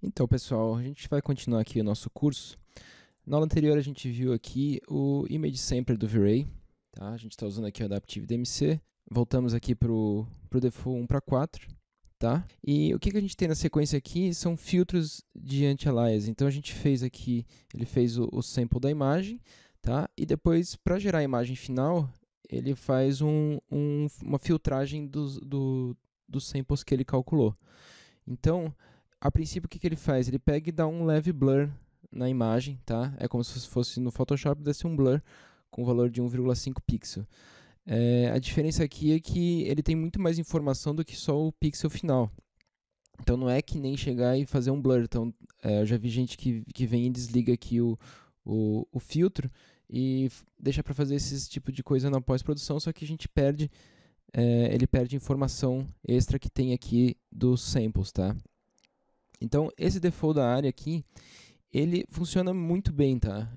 Então, pessoal, a gente vai continuar aqui o nosso curso. Na aula anterior, a gente viu aqui o Image Sampler do V-Ray. Tá? A gente está usando aqui o Adaptive DMC. Voltamos aqui para o Default 1 para 4. Tá? E o que a gente tem na sequência aqui são filtros de anti-alias. Então, a gente fez aqui, ele fez o sample da imagem, tá? E depois, para gerar a imagem final, ele faz uma filtragem dos samples que ele calculou. Então, a princípio, o que ele faz? Ele pega e dá um leve blur na imagem, tá? É como se fosse no Photoshop, desse um blur com valor de 1,5 pixel. A diferença aqui é que ele tem muito mais informação do que só o pixel final. Então, não é que nem chegar e fazer um blur. Então, eu já vi gente que vem e desliga aqui o filtro e deixa para fazer esse tipo de coisa na pós-produção, só que a gente perde, ele perde informação extra que tem aqui dos samples, tá? Então, esse default da área aqui, ele funciona muito bem, tá?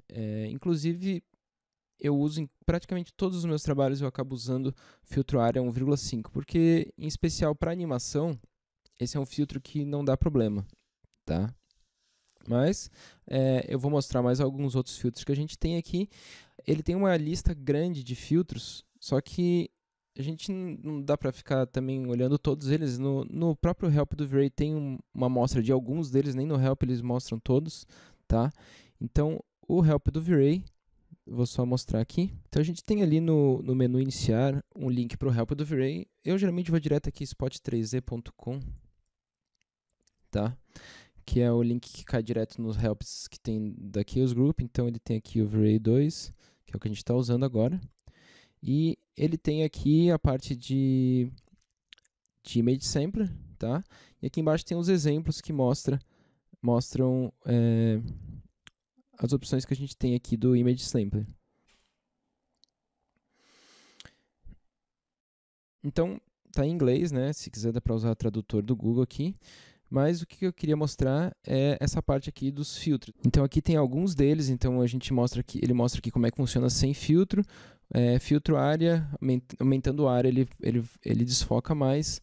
Inclusive, eu uso em praticamente todos os meus trabalhos, eu acabo usando filtro área 1,5, porque, em especial para animação, esse é um filtro que não dá problema, tá? Mas eu vou mostrar mais alguns outros filtros que a gente tem aqui. Ele tem uma lista grande de filtros, só que a gente não dá para ficar também olhando todos eles. No próprio help do V-Ray tem uma amostra de alguns deles, nem no help eles mostram todos, tá? Então, o help do V-Ray, vou só mostrar aqui. Então, a gente tem ali no menu iniciar um link para o help do V-Ray. Eu geralmente vou direto aqui spot3z.com, tá? Que é o link que cai direto nos helps que tem daqui os group. Então, ele tem aqui o V-Ray 2, que é o que a gente está usando agora. E ele tem aqui a parte de Image Sampler, tá? E aqui embaixo tem os exemplos que mostram as opções que a gente tem aqui do Image Sampler. Então, tá em inglês, né? Se quiser dá para usar o tradutor do Google aqui. Mas o que eu queria mostrar é essa parte aqui dos filtros. Então aqui tem alguns deles, então a gente mostra aqui, ele mostra aqui como é que funciona sem filtro. Filtro área, aumentando a área, ele desfoca mais.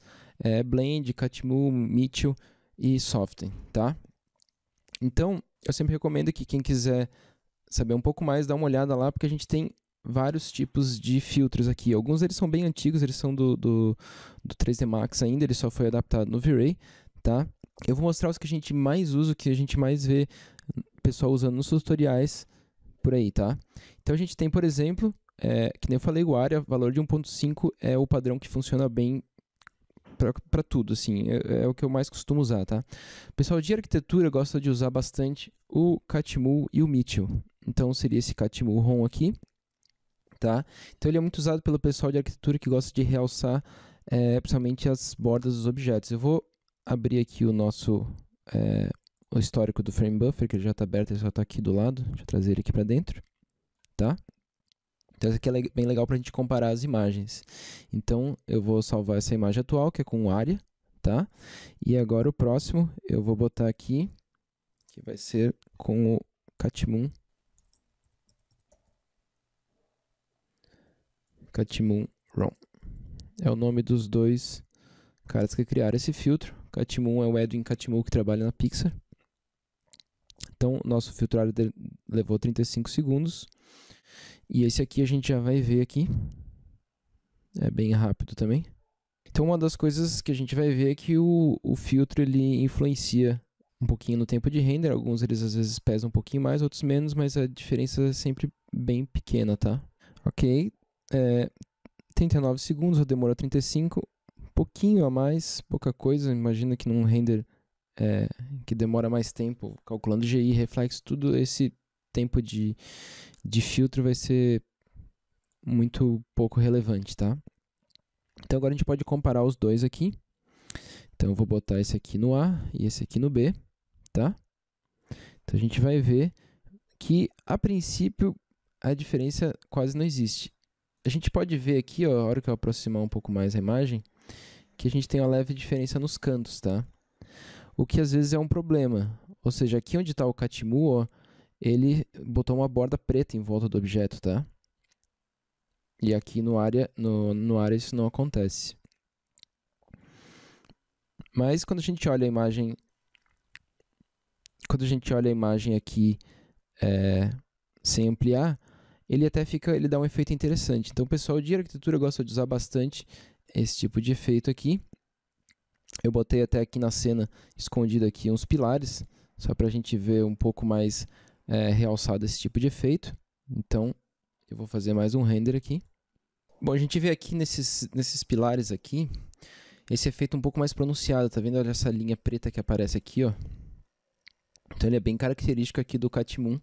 Blend, Catmull, Mitchell e Soften, tá? Então, eu sempre recomendo que quem quiser saber um pouco mais, dá uma olhada lá, porque a gente tem vários tipos de filtros aqui. Alguns deles são bem antigos, eles são do 3D Max ainda, ele só foi adaptado no V-Ray, tá? Eu vou mostrar os que a gente mais usa, o que a gente mais vê o pessoal usando nos tutoriais por aí, tá? Então a gente tem, por exemplo, que nem eu falei, o área, valor de 1.5 é o padrão que funciona bem para tudo, assim, é o que eu mais costumo usar, tá? O pessoal de arquitetura gosta de usar bastante o Catmull e o Mitchell. Então seria esse Catmull ROM aqui, tá? Então ele é muito usado pelo pessoal de arquitetura que gosta de realçar principalmente as bordas dos objetos. Eu vou abrir aqui o histórico do frame buffer, que ele já está aberto, ele só está aqui do lado. Deixa eu trazer ele aqui para dentro, tá? Então isso aqui é bem legal para a gente comparar as imagens. Então eu vou salvar essa imagem atual, que é com área, tá? E agora o próximo eu vou botar aqui, que vai ser com o Catmull ROM. É o nome dos dois caras que criaram esse filtro. Catmull é o Edwin Catmull que trabalha na Pixar. Então, o nosso filtrado levou 35 segundos. E esse aqui a gente já vai ver aqui. É bem rápido também. Então, uma das coisas que a gente vai ver é que o filtro ele influencia um pouquinho no tempo de render. Alguns eles às vezes pesam um pouquinho mais, outros menos, mas a diferença é sempre bem pequena, tá? Ok. 39 segundos, demorou 35, um pouquinho a mais, pouca coisa. Imagina que num render que demora mais tempo, calculando GI, reflexo, tudo esse tempo de filtro vai ser muito pouco relevante, tá? Então agora a gente pode comparar os dois aqui. Então eu vou botar esse aqui no A e esse aqui no B, tá? Então a gente vai ver que, a princípio, a diferença quase não existe. A gente pode ver aqui, ó, a hora que eu aproximar um pouco mais a imagem, que a gente tem uma leve diferença nos cantos, tá? O que às vezes é um problema. Ou seja, aqui onde está o Catmull, ó, ele botou uma borda preta em volta do objeto, tá? E aqui no área isso não acontece. Mas quando a gente olha a imagem quando a gente olha a imagem aqui sem ampliar, ele até ele dá um efeito interessante. Então o pessoal de arquitetura gosta de usar bastante esse tipo de efeito aqui. Eu botei até aqui na cena, escondido aqui, uns pilares, só para a gente ver um pouco mais realçado esse tipo de efeito. Então, eu vou fazer mais um render aqui. Bom, a gente vê aqui nesses pilares aqui, esse efeito um pouco mais pronunciado, tá vendo? Olha essa linha preta que aparece aqui, ó. Então ele é bem característico aqui do Catmoon,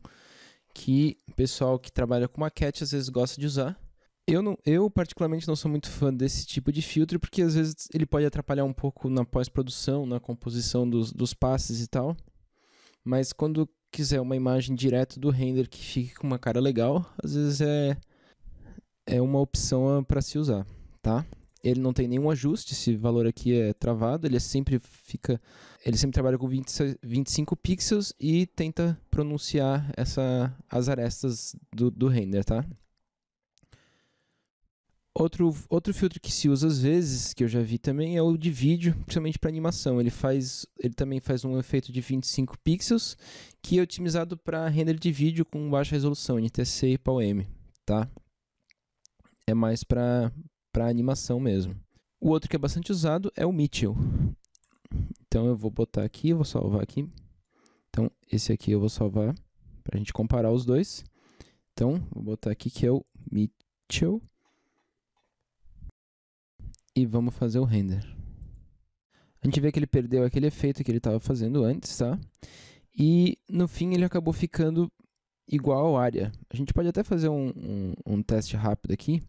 que o pessoal que trabalha com maquete às vezes gosta de usar. Eu particularmente não sou muito fã desse tipo de filtro, porque às vezes ele pode atrapalhar um pouco na pós-produção, na composição dos passes e tal. Mas quando quiser uma imagem direto do render que fique com uma cara legal, às vezes é uma opção para se usar, tá? Ele não tem nenhum ajuste, esse valor aqui é travado, ele sempre trabalha com 25 pixels e tenta pronunciar as arestas do render, tá? Outro filtro que se usa às vezes, que eu já vi também, é o de vídeo, principalmente para animação. Ele também faz um efeito de 25 pixels, que é otimizado para render de vídeo com baixa resolução, NTSC e PAL-M, tá? É mais para animação mesmo. O outro que é bastante usado é o Mitchell. Então eu vou botar aqui, vou salvar aqui. Então esse aqui eu vou salvar para a gente comparar os dois. Então vou botar aqui que é o Mitchell. E vamos fazer o render. A gente vê que ele perdeu aquele efeito que ele estava fazendo antes, tá? E no fim ele acabou ficando igual ao área. A gente pode até fazer um teste rápido aqui.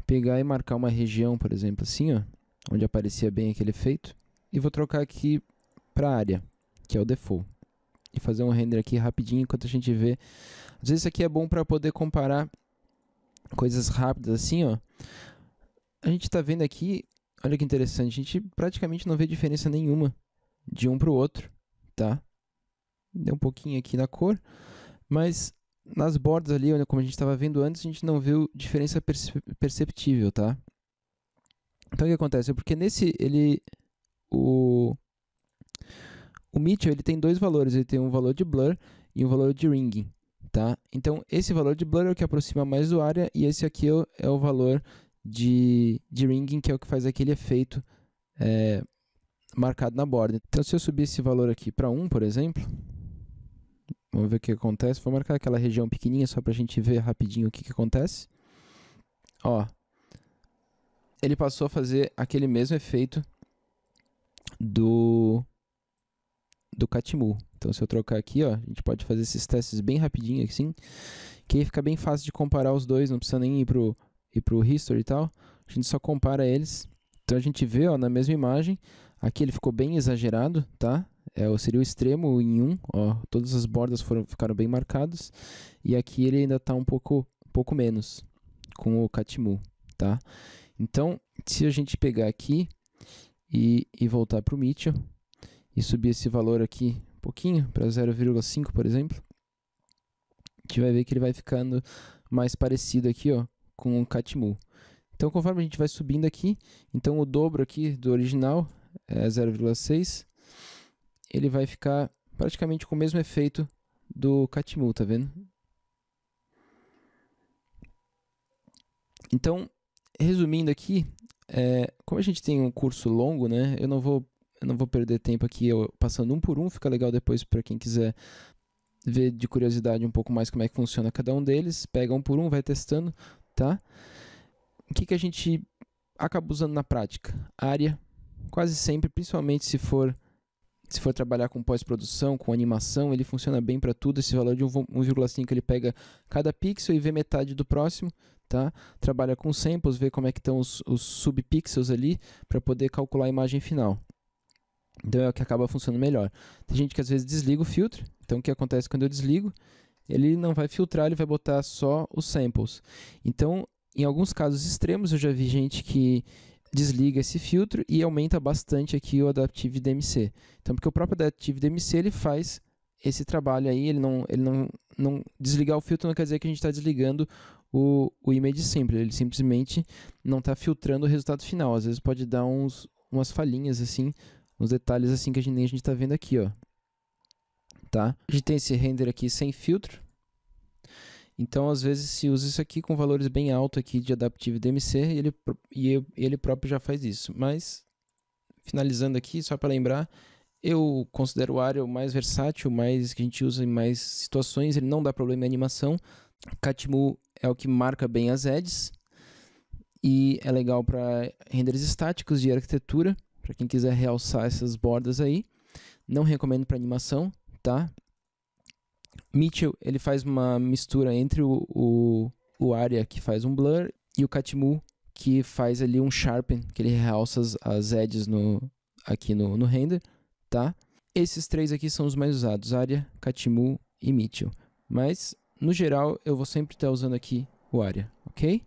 Pegar e marcar uma região, por exemplo, assim, ó, onde aparecia bem aquele efeito. E vou trocar aqui para área, que é o default. E fazer um render aqui rapidinho enquanto a gente vê. Às vezes isso aqui é bom para poder comparar coisas rápidas assim, ó. A gente está vendo aqui, olha que interessante, a gente praticamente não vê diferença nenhuma de um para o outro, tá? Deu um pouquinho aqui na cor, mas nas bordas ali, como a gente estava vendo antes, a gente não viu diferença perceptível, tá? Então o que acontece? É porque o Mitchell ele tem dois valores, ele tem um valor de blur e um valor de ringing, tá? Então esse valor de blur é o que aproxima mais do área e esse aqui é o valor de ringing, que é o que faz aquele efeito marcado na borda. Então, se eu subir esse valor aqui para 1, por exemplo, vamos ver o que acontece. Vou marcar aquela região pequenininha só para a gente ver rapidinho o que acontece. Ó, ele passou a fazer aquele mesmo efeito do Catmoon. Então, se eu trocar aqui, ó, a gente pode fazer esses testes bem rapidinho assim, que aí fica bem fácil de comparar os dois, não precisa nem ir pro history e tal, a gente só compara eles. Então a gente vê, ó, na mesma imagem, aqui ele ficou bem exagerado, tá? Seria o extremo em 1, ó, todas as bordas ficaram bem marcadas, e aqui ele ainda está um pouco menos, com o Catmoon, tá? Então, se a gente pegar aqui e voltar para o Mitchell, e subir esse valor aqui um pouquinho, para 0,5, por exemplo, a gente vai ver que ele vai ficando mais parecido aqui, ó, com o Catmoon. Então, conforme a gente vai subindo aqui, então o dobro aqui do original é 0,6, ele vai ficar praticamente com o mesmo efeito do Catmoon, tá vendo? Então, resumindo aqui, como a gente tem um curso longo, né, eu não vou perder tempo aqui passando um por um, fica legal depois para quem quiser ver de curiosidade um pouco mais como é que funciona cada um deles, pega um por um, vai testando, tá? O que a gente acaba usando na prática? Área, quase sempre, principalmente se for trabalhar com pós-produção, com animação, ele funciona bem para tudo. Esse valor de 1,5 ele pega cada pixel e vê metade do próximo, tá? Trabalha com samples, vê como é que estão os subpixels ali para poder calcular a imagem final. Então é o que acaba funcionando melhor. Tem gente que às vezes desliga o filtro, então o que acontece quando eu desligo? Ele não vai filtrar, ele vai botar só os samples. Então, em alguns casos extremos, eu já vi gente que desliga esse filtro e aumenta bastante aqui o Adaptive DMC. Então, porque o próprio Adaptive DMC ele faz esse trabalho aí, ele não desligar o filtro não quer dizer que a gente está desligando o Image Sampler, ele simplesmente não está filtrando o resultado final. Às vezes pode dar umas falhinhas assim, uns detalhes assim que nem a gente está vendo aqui, ó. tá? A gente tem esse render aqui sem filtro. Então, às vezes, se usa isso aqui com valores bem altos aqui de Adaptive DMC e ele próprio já faz isso. Mas, finalizando aqui, só para lembrar, eu considero o Aria o mais versátil, mais que a gente usa em mais situações, ele não dá problema em animação. Catmu é o que marca bem as edges e é legal para renders estáticos de arquitetura, para quem quiser realçar essas bordas aí. Não recomendo para animação, tá? Mitchell, ele faz uma mistura entre o Aria, que faz um blur, e o Catmu, que faz ali um sharpen, que ele realça as edges aqui no render, tá? Esses três aqui são os mais usados, Aria, Catmu e Mitchell. Mas, no geral, eu vou sempre estar usando aqui o Aria, ok?